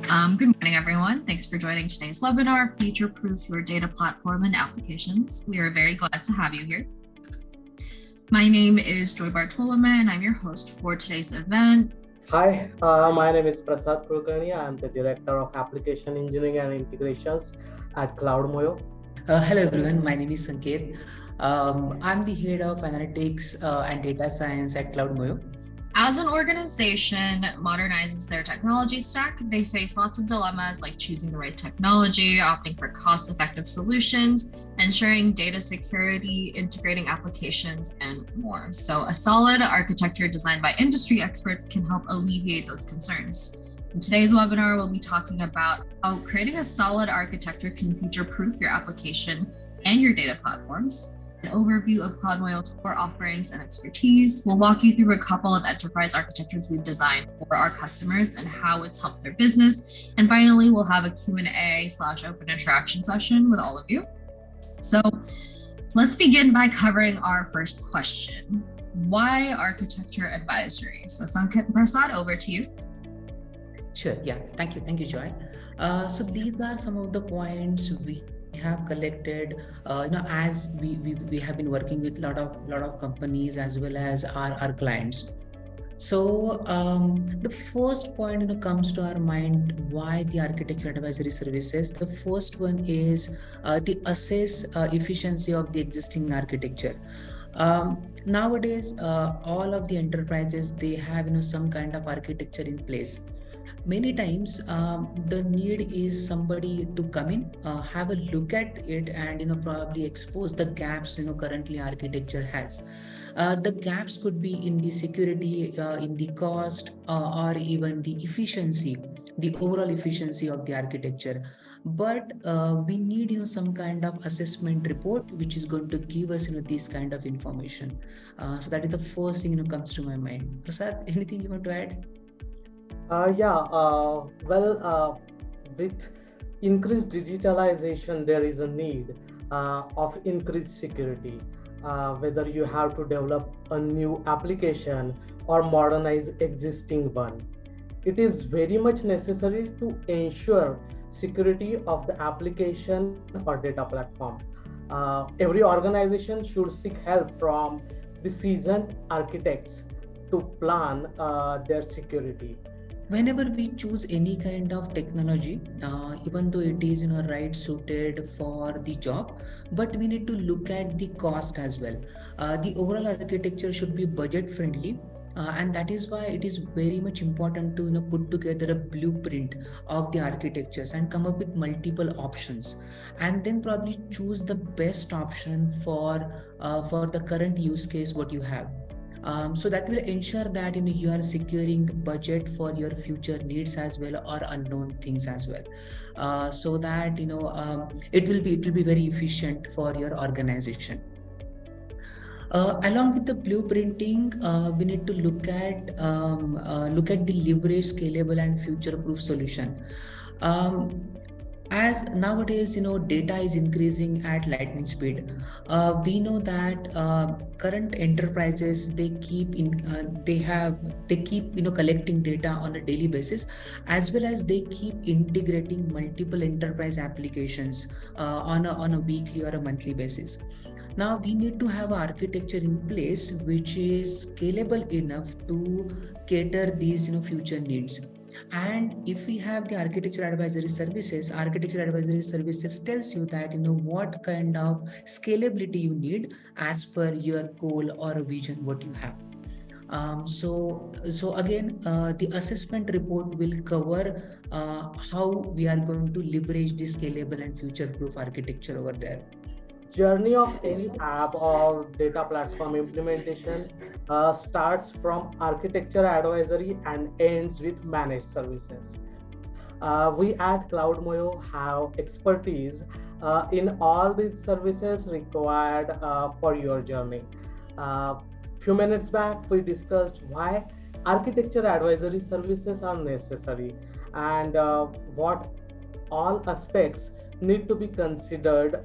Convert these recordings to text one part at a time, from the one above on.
Good morning, everyone. Thanks for joining today's webinar, Future-Proof Your Data Platform and Applications. We are very glad to have you here. My name is Joy Bartolome, and I'm your host for today's event. Hi, my name is Prasad Kulkarni. I am the Director of Application Engineering and Integrations at CloudMoyo. Hello everyone, my name is Sanket. I'm the Head of Analytics and Data Science at CloudMoyo. As an organization modernizes their technology stack, they face lots of dilemmas like choosing the right technology, opting for cost-effective solutions, ensuring data security, integrating applications, and more. So a solid architecture designed by industry experts can help alleviate those concerns. In today's webinar, we'll be talking about how creating a solid architecture can future-proof your application and your data platforms. An overview of CloudMoyo's core offerings and expertise. We'll walk you through a couple of enterprise architectures we've designed for our customers and how it's helped their business. And finally, we'll have a Q&A/open interaction session with all of you. So let's begin by covering our first question. Why architecture advisory? So Sanket and Prasad, over to you. Sure, yeah, thank you, Joy. So these are some of the points we have collected, as we have been working with lot of companies as well as our clients. So the first point comes to our mind, why the architecture advisory services. The first one is the assess efficiency of the existing architecture. Nowadays, all of the enterprises, they have some kind of architecture in place. Many times the need is somebody to come in, have a look at it, and probably expose the gaps currently architecture has. The gaps could be in the security, in the cost, or even the efficiency, the overall efficiency of the architecture. But we need some kind of assessment report which is going to give us this kind of information. So that is the first thing comes to my mind. Prasad, anything you want to add? With increased digitalization, there is a need of increased security. Whether you have to develop a new application or modernize existing one, it is very much necessary to ensure security of the application or data platform. Every organization should seek help from the seasoned architects to plan their security. Whenever we choose any kind of technology, even though it is right suited for the job, but we need to look at the cost as well. The overall architecture should be budget friendly, and that is why it is very much important to put together a blueprint of the architectures and come up with multiple options, and then probably choose the best option for the current use case what you have. So that will ensure that you are securing budget for your future needs as well, or unknown things as well, so that it will be very efficient for your organization. Along with the blueprinting, we need to look at the leverage, scalable, and future-proof solution. As nowadays data is increasing at lightning speed. We know that current enterprises, they keep collecting data on a daily basis, as well as they keep integrating multiple enterprise applications on a weekly or a monthly basis. Now we need to have an architecture in place which is scalable enough to cater these future needs. And if we have the architecture advisory services tells you that what kind of scalability you need as per your goal or a vision what you have. So again, the assessment report will cover how we are going to leverage this scalable and future-proof architecture over there. Journey of any app or data platform implementation starts from architecture advisory and ends with managed services. We at CloudMoyo have expertise in all these services required for your journey. Few minutes back, we discussed why architecture advisory services are necessary and what all aspects need to be considered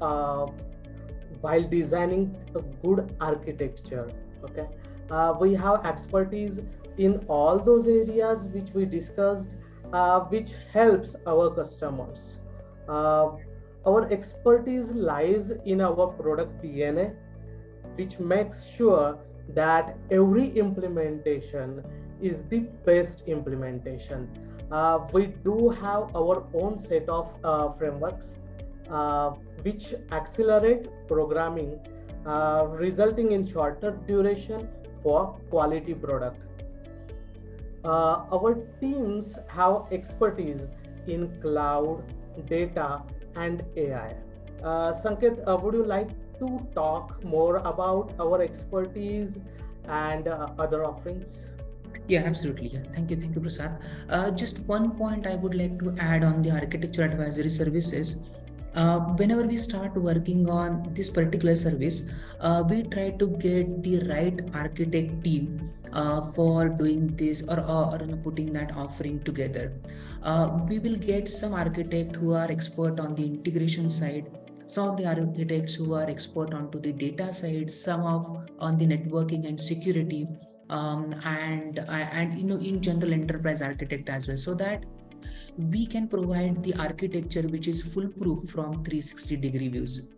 while designing a good architecture. We have expertise in all those areas which we discussed, which helps our customers. Uh, our expertise lies in our product DNA, which makes sure that every implementation is the best implementation. We do have our own set of frameworks uh, which accelerate programming, resulting in shorter duration for quality product. Our teams have expertise in cloud, data, and AI. Sanket, would you like to talk more about our expertise and other offerings? Yeah, absolutely. Yeah, thank you, Prasad. Just one point I would like to add on the architecture advisory services. Whenever we start working on this particular service, we try to get the right architect team for doing this, or you know, putting that offering together. We will get some architect who are expert on the integration side, some of the architects who are expert onto the data side, some of on the networking and security, and you know, in general enterprise architect as well, so that we can provide the architecture which is foolproof from 360-degree views.